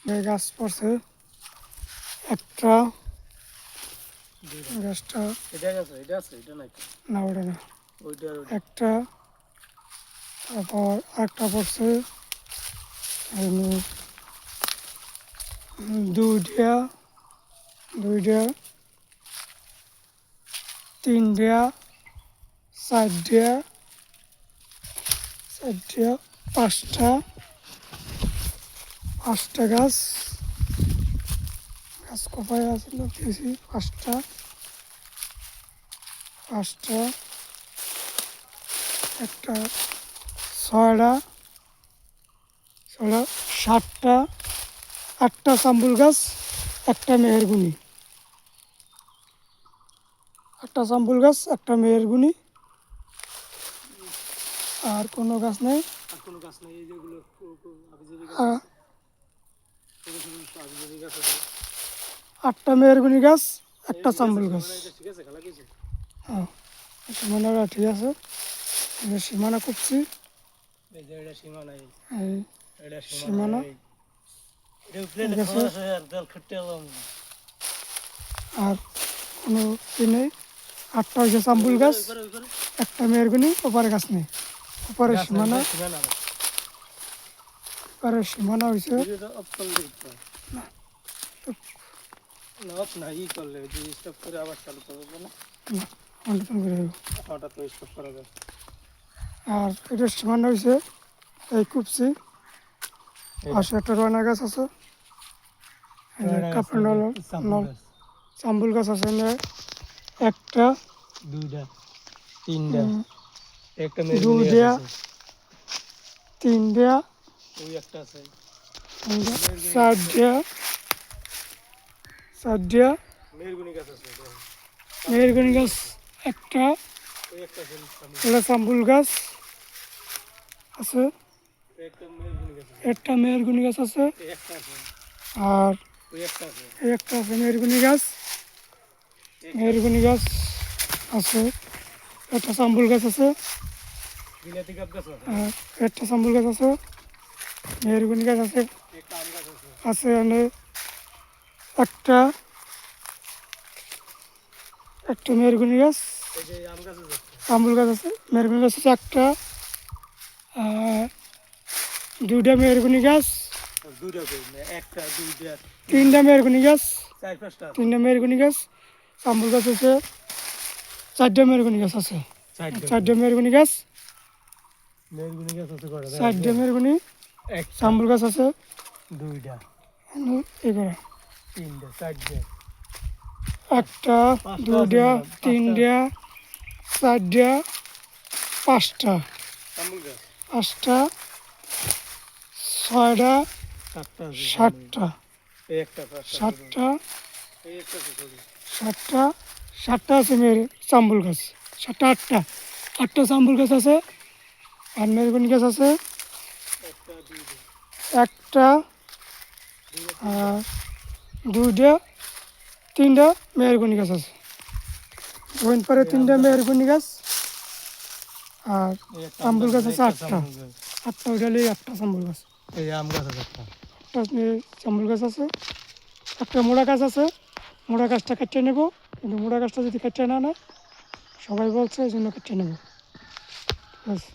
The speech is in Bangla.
এই গাছ পড়ছে একটা, গাছটা না ওটা না, একটা, তারপর আরেকটা পড়ছে দুইটা, দুইটা, তিনটা, চারটা, চারটা, পাঁচটা, পাঁচটা গাছ, গাছ কোপায় আছে দিয়েছি পাঁচটা, পাঁচটা, একটা, ছয়টা, ছয়টা, সাতটা, আটটা জামরুল গাছ, একটা মেহেরগুনি, একটা জামরুল গাছ, একটা মেহেরগুনি, আর কোনো গাছ নেই। আটটা মেহেরগুনি গাছ, একটা জামরুল গাছ। হ্যাঁ, সীমানাটা ঠিক আছে। সীমানা করছি, সীমানা আর কোনো ই নেই। আটটা হয়েছে জামরুল গাছ, একটা মেহেরগুনি, ওপারে গাছ নেই। ওপারে সীমানা, ওপারে সীমানা হয়েছে আর এটা সীমানা হয়েছে এই কুপসি। পাশে একটা রয়না গাছ আছে, কাপড় জামরুল গাছ আছে একটা, দুইটা, তিনটা, দুইটা, তিনটা, চারটা, চারটা, মেহেরগুনি গাছ একটা, এটা জামরুল গাছ আছে, একটা মেহেরগুনি গাছ আছে, আর একটা আছে মেহেরগুনি গাছ, মেহেরগুনি গাছ আছে, একটা জামরুল গাছ আছে, আর একটা জামরুল গাছ আছে, মেহেরগুনি গাছ আছে, আছে এখানে একটা, একটা মেহেরগুনি গাছ, জামরুল গাছ আছে, মেহেরগুনি গাছ আছে একটা, দুইটা মেহেরগুনি গাছ, তিনটা মেহেরগুনি গাছ, তিনটা মেহেরগুনি গাছ, জামরুল গাছ আছে, চারটা মেহেরগুনি গাছ আছে, চারটা মেহেরগুনি গাছ, চারটা মেহেরগুনি, জামরুল গাছ আছে দুইটা, এগারো, একটা, দুইটা, তিনটা, চারটা, পাঁচটা, পাঁচটা, ছয়টা, সাতটা, সাতটা, সাতটা, সাতটা আছে মেয়ের জামরুল গাছ, সাতটা, আটটা, আটটা জামরুল গাছ আছে, আর মেহরগনি গাছ আছে একটা, আর দুইটা, তিনটা মেহরগনি গাছ আছে, ওইন পরে তিনটা মেহরগনি গাছ, আর জামরুল গাছ আছে আটটা, আটটা ওইটালেই আটটা জামরুল গাছ, আম গাছ আছে একটা, জামরুল গাছ আছে, একটা মোড়া গাছ আছে, মোড়া গাছটা কেটে নেব, কিন্তু মোড়া গাছটা যদি কেটে না নেয় সবাই বলছে এই জন্য কেটে নেব, ঠিক আছে।